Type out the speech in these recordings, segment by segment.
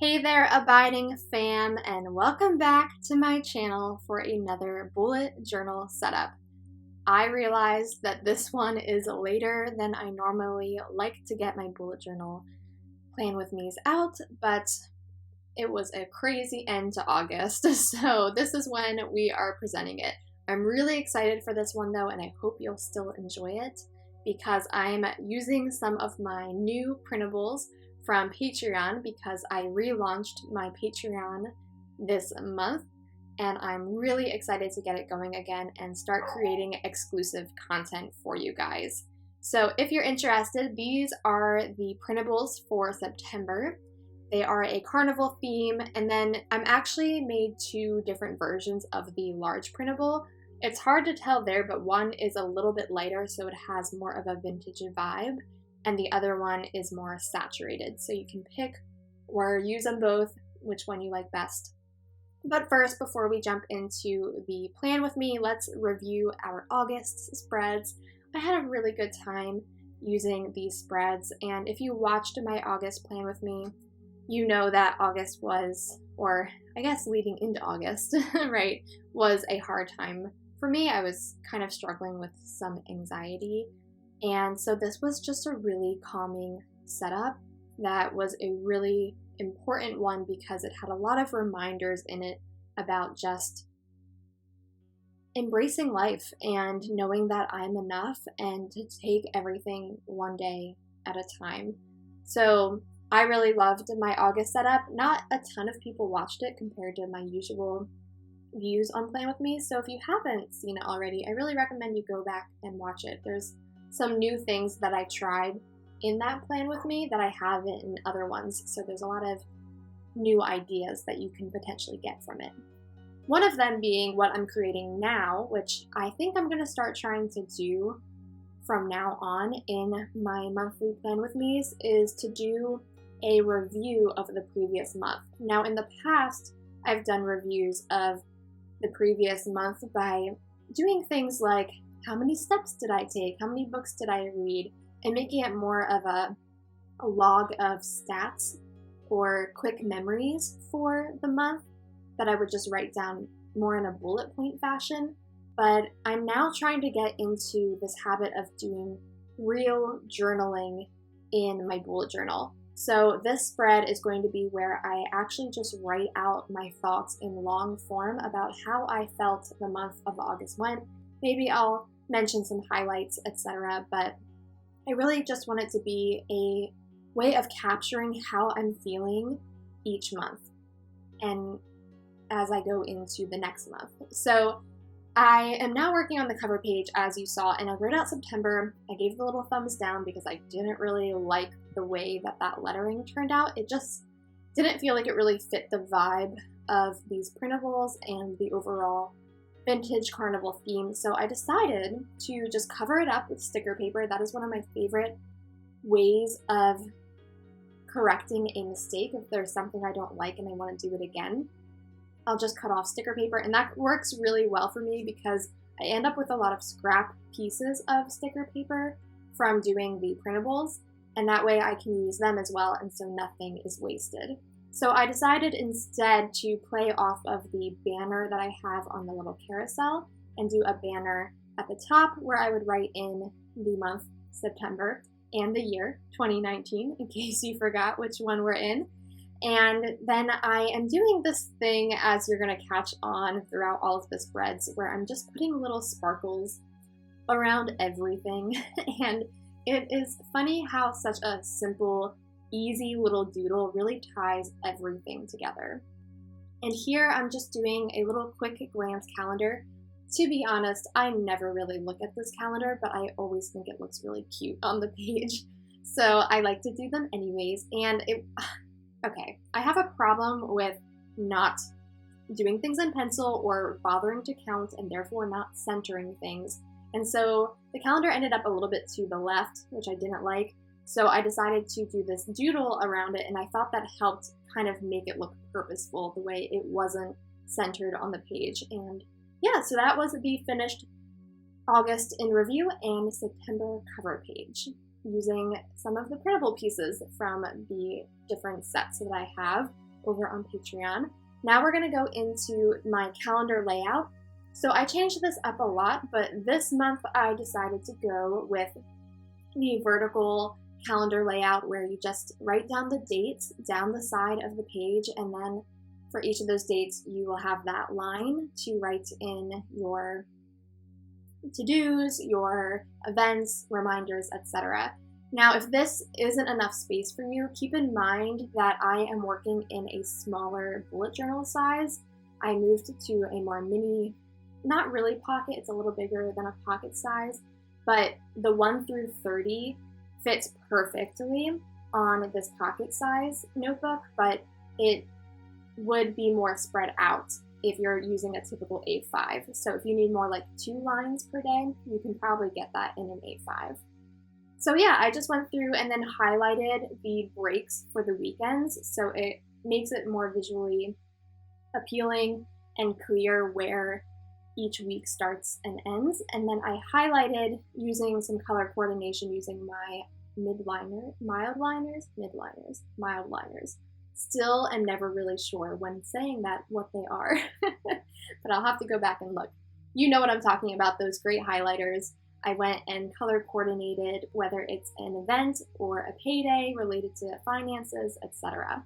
Hey there, Abiding fam, and welcome back to my channel for another bullet journal setup. I realized that this one is later than I normally like to get my bullet journal plan with me's out, but it was a crazy end to August, so this is when we are presenting it. I'm really excited for this one though, and I hope you'll still enjoy it because I'm using some of my new printables from Patreon because I relaunched my Patreon this month and I'm really excited to get it going again and start creating exclusive content for you guys. So if you're interested, these are the printables for September. They are a carnival theme, and then I'm actually made two different versions of the large printable. It's hard to tell there, but one is a little bit lighter, so it has more of a vintage vibe, and the other one is more saturated. So you can pick or use them both, which one you like best. But first, before we jump into the plan with me, let's review our August spreads. I had a really good time using these spreads, and if you watched my August plan with me, you know that August was, or I guess leading into August, right, was a hard time for me. I was kind of struggling with some anxiety, and so this was just a really calming setup that was a really important one because it had a lot of reminders in it about just embracing life and knowing that I'm enough and to take everything one day at a time. So I really loved my August setup. Not a ton of people watched it compared to my usual views on Plan With Me, so if you haven't seen it already, I really recommend you go back and watch it. There's some new things that I tried in that Plan With Me that I haven't in other ones, so there's a lot of new ideas that you can potentially get from it. One of them being what I'm creating now, which I think I'm going to start trying to do from now on in my monthly Plan With Me's, is to do a review of the previous month. Now, in the past, I've done reviews of the previous month by doing things like how many steps did I take, how many books did I read, and making it more of a log of stats or quick memories for the month that I would just write down more in a bullet point fashion. But I'm now trying to get into this habit of doing real journaling in my bullet journal. So this spread is going to be where I actually just write out my thoughts in long form about how I felt the month of August went. Maybe I'll mention some highlights, etc. But I really just want it to be a way of capturing how I'm feeling each month and as I go into the next month. So I am now working on the cover page, as you saw, and I wrote out September. I gave the little thumbs down because I didn't really like the way that lettering turned out. It just didn't feel like it really fit the vibe of these printables and the overall vintage carnival theme. So I decided to just cover it up with sticker paper. That is one of my favorite ways of correcting a mistake. If there's something I don't like and I want to do it again, I'll just cut off sticker paper, and that works really well for me because I end up with a lot of scrap pieces of sticker paper from doing the printables, and that way I can use them as well, and so nothing is wasted. So I decided instead to play off of the banner that I have on the little carousel and do a banner at the top where I would write in the month September and the year 2019, in case you forgot which one we're in. And then I am doing this thing, as you're going to catch on throughout all of the spreads, where I'm just putting little sparkles around everything. And it is funny how such a simple, easy little doodle really ties everything together. And here I'm just doing a little quick glance calendar. To be honest, I never really look at this calendar, but I always think it looks really cute on the page. So I like to do them anyways. And okay, I have a problem with not doing things in pencil or bothering to count and therefore not centering things. And so the calendar ended up a little bit to the left, which I didn't like. So I decided to do this doodle around it, and I thought that helped kind of make it look purposeful the way it wasn't centered on the page. And yeah, so that was the finished August in review and September cover page, using some of the printable pieces from the different sets that I have. over on Patreon. Now we're going to go into my calendar layout. So I changed this up a lot, but this month I decided to go with the vertical calendar layout where you just write down the dates down the side of the page, and then for each of those dates you will have that line to write in your to-dos, your events, reminders, etc. Now, if this isn't enough space for you, keep in mind that I am working in a smaller bullet journal size. I moved to a more mini, not really pocket, it's a little bigger than a pocket size, but the 1 through 30 fits perfectly on this pocket size notebook, but it would be more spread out if you're using a typical A5. So if you need more like 2 lines per day, you can probably get that in an A5. So yeah, I just went through and then highlighted the breaks for the weekends, so it makes it more visually appealing and clear where each week starts and ends. And then I highlighted using some color coordination using my mild liners. Still am never really sure when saying that what they are, but I'll have to go back and look. You know what I'm talking about, those great highlighters. I went and color coordinated whether it's an event or a payday related to finances, etc.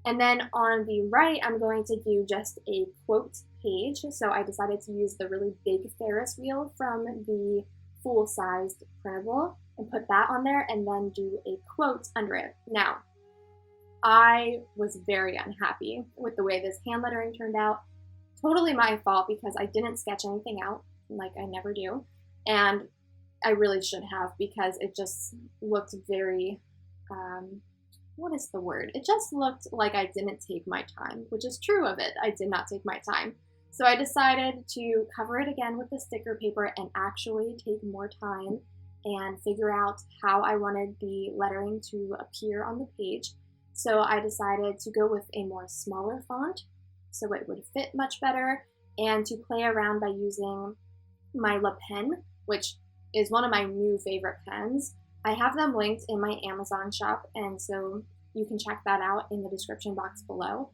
And then on the right, I'm going to do just a quote page. So I decided to use the really big Ferris wheel from the full-sized printable and put that on there and then do a quote under it. Now, I was very unhappy with the way this hand lettering turned out. Totally my fault because I didn't sketch anything out, like I never do. And I really should have, because it just looked very, what is the word? It just looked like I didn't take my time, which is true of it. I did not take my time. So I decided to cover it again with the sticker paper and actually take more time and figure out how I wanted the lettering to appear on the page. So I decided to go with a more smaller font so it would fit much better, and to play around by using my Le Pen, which is one of my new favorite pens. I have them linked in my Amazon shop, and so you can check that out in the description box below.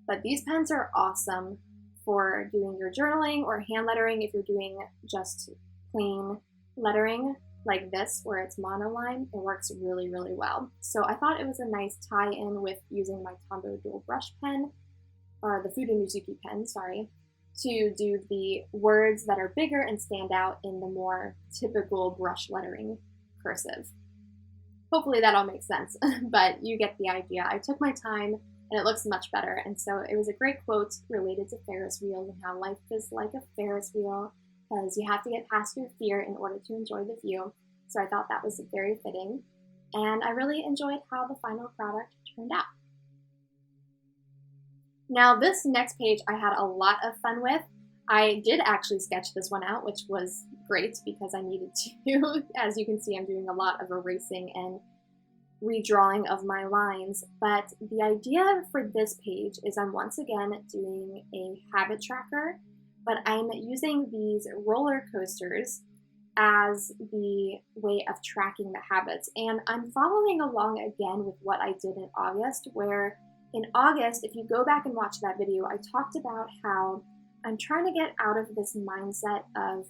But these pens are awesome for doing your journaling or hand lettering if you're doing just plain lettering like this where it's monoline. It works really, really well. So I thought it was a nice tie-in with using my Tombow dual brush pen, or the Fudenosuke pen, sorry, to do the words that are bigger and stand out in the more typical brush lettering cursive. Hopefully that all makes sense, but you get the idea. I took my time and it looks much better. And so it was a great quote related to Ferris wheels and how life is like a Ferris wheel, because you have to get past your fear in order to enjoy the view. So I thought that was very fitting. And I really enjoyed how the final product turned out. Now this next page I had a lot of fun with. I did actually sketch this one out, which was great because I needed to. As you can see, I'm doing a lot of erasing and redrawing of my lines. But the idea for this page is I'm once again doing a habit tracker, but I'm using these roller coasters as the way of tracking the habits. And I'm following along again with what I did in August, where in August, if you go back and watch that video, I talked about how I'm trying to get out of this mindset of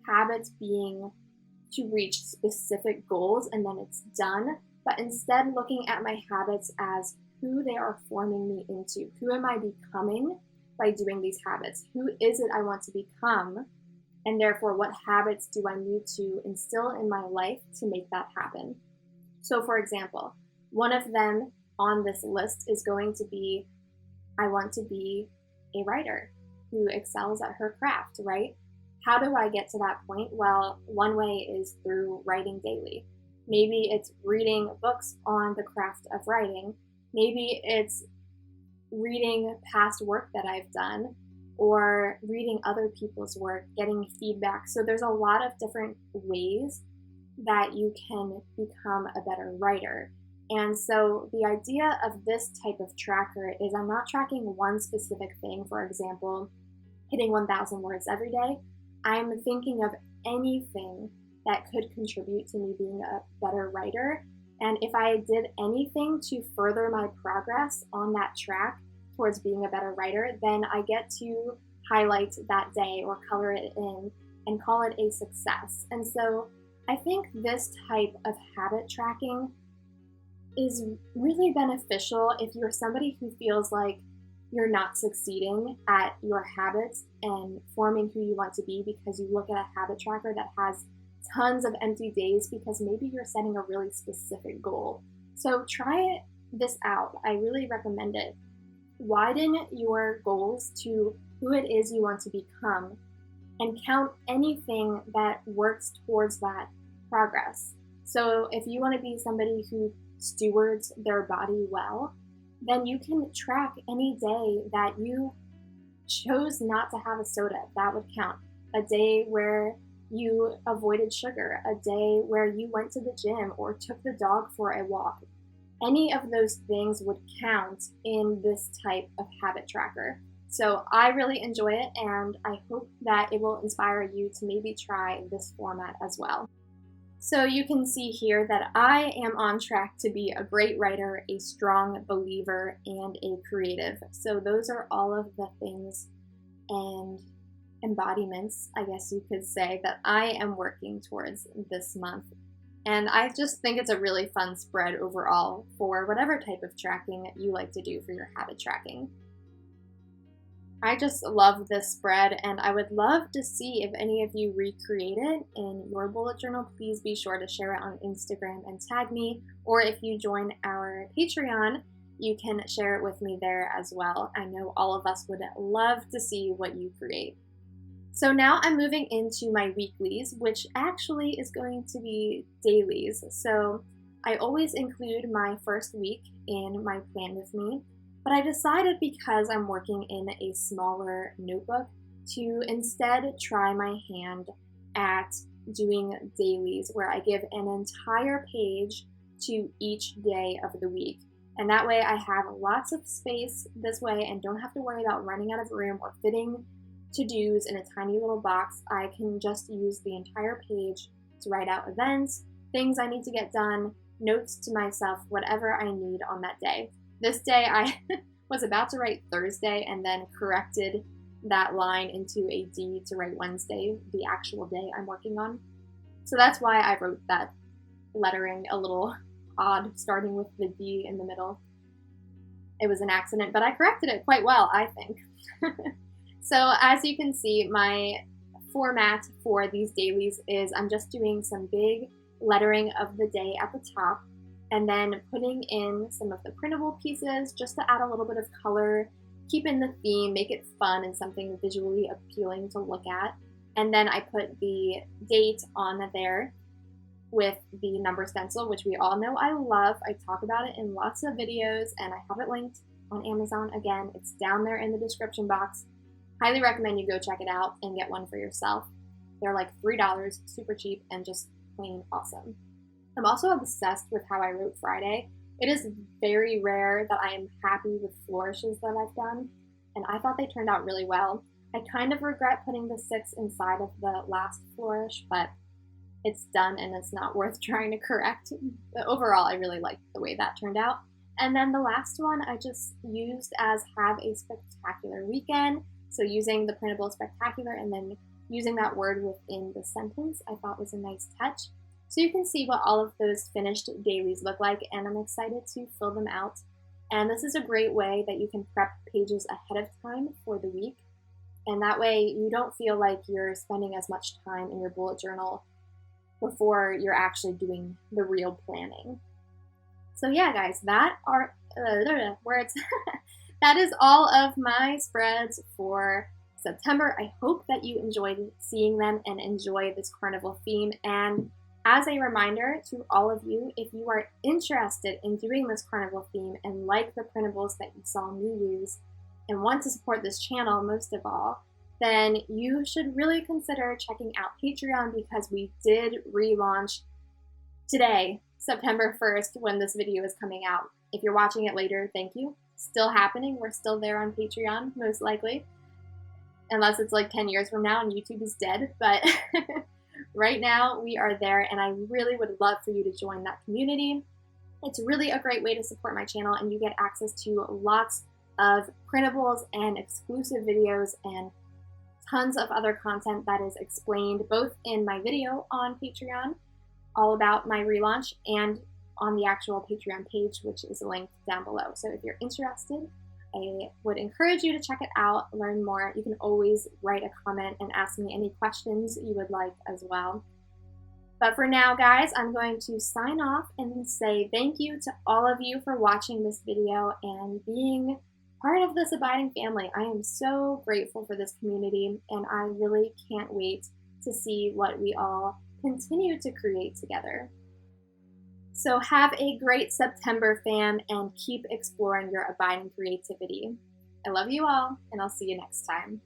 habits being to reach specific goals and then it's done, but instead looking at my habits as who they are forming me into. Who am I becoming by doing these habits? Who is it I want to become? And therefore, what habits do I need to instill in my life to make that happen? So for example, one of them on this list is going to be, I want to be a writer who excels at her craft, right? How do I get to that point? Well, one way is through writing daily. Maybe it's reading books on the craft of writing. Maybe it's reading past work that I've done, or reading other people's work, getting feedback. So there's a lot of different ways that you can become a better writer. And so the idea of this type of tracker is I'm not tracking one specific thing, for example, hitting 1,000 words every day. I'm thinking of anything that could contribute to me being a better writer. And if I did anything to further my progress on that track, towards being a better writer, then I get to highlight that day or color it in and call it a success. And so I think this type of habit tracking is really beneficial if you're somebody who feels like you're not succeeding at your habits and forming who you want to be because you look at a habit tracker that has tons of empty days because maybe you're setting a really specific goal. So try this out. I really recommend it. Widen your goals to who it is you want to become and count anything that works towards that progress. So if you want to be somebody who stewards their body well, then you can track any day that you chose not to have a soda. That would count. A day where you avoided sugar, a day where you went to the gym or took the dog for a walk. Any of those things would count in this type of habit tracker. So I really enjoy it, and I hope that it will inspire you to maybe try this format as well. So you can see here that I am on track to be a great writer, a strong believer, and a creative. So those are all of the things and embodiments, I guess you could say, that I am working towards this month. And I just think it's a really fun spread overall for whatever type of tracking you like to do for your habit tracking. I just love this spread, and I would love to see if any of you recreate it in your bullet journal. Please be sure to share it on Instagram and tag me, or if you join our Patreon, you can share it with me there as well. I know all of us would love to see what you create. So now I'm moving into my weeklies, which actually is going to be dailies. So I always include my first week in my plan with me. But I decided, because I'm working in a smaller notebook, to instead try my hand at doing dailies where I give an entire page to each day of the week. And that way I have lots of space this way and don't have to worry about running out of room or fitting to-dos in a tiny little box. I can just use the entire page to write out events, things I need to get done, notes to myself, whatever I need on that day. This day I was about to write Thursday and then corrected that line into a D to write Wednesday, the actual day I'm working on. So that's why I wrote that lettering a little odd, starting with the D in the middle. It was an accident, but I corrected it quite well, I think. So as you can see, my format for these dailies is I'm just doing some big lettering of the day at the top, and then putting in some of the printable pieces just to add a little bit of color, keep in the theme, make it fun and something visually appealing to look at. And then I put the date on there with the number stencil, which we all know I love. I talk about it in lots of videos, and I have it linked on Amazon. Again, it's down there in the description box. Highly recommend you go check it out and get one for yourself. They're like $3, super cheap, and just plain awesome. I'm also obsessed with how I wrote Friday. It is very rare that I am happy with flourishes that I've done, and I thought they turned out really well. I kind of regret putting the 6 inside of the last flourish, but it's done and it's not worth trying to correct. But overall, I really liked the way that turned out. And then the last one I just used as have a spectacular weekend. So using the printable spectacular and then using that word within the sentence I thought was a nice touch. So you can see what all of those finished dailies look like, and I'm excited to fill them out. And this is a great way that you can prep pages ahead of time for the week. And that way you don't feel like you're spending as much time in your bullet journal before you're actually doing the real planning. So yeah, guys, that is all of my spreads for September. I hope that you enjoyed seeing them and enjoy this carnival theme. And as a reminder to all of you, if you are interested in doing this carnival theme and like the printables that you saw me use and want to support this channel most of all, then you should really consider checking out Patreon, because we did relaunch today, September 1st, when this video is coming out. If you're watching it later, thank you. Still happening. We're still there on Patreon, most likely. Unless it's like 10 years from now and YouTube is dead. But right now we are there, and I really would love for you to join that community. It's really a great way to support my channel, and you get access to lots of printables and exclusive videos and tons of other content that is explained both in my video on Patreon, all about my relaunch, and on the actual Patreon page, which is linked down below. So if you're interested, I would encourage you to check it out, learn more. You can always write a comment and ask me any questions you would like as well. But for now, guys, I'm going to sign off and say thank you to all of you for watching this video and being part of this Abiding family. I am so grateful for this community, and I really can't wait to see what we all continue to create together. So have a great September, fam, and keep exploring your abiding creativity. I love you all, and I'll see you next time.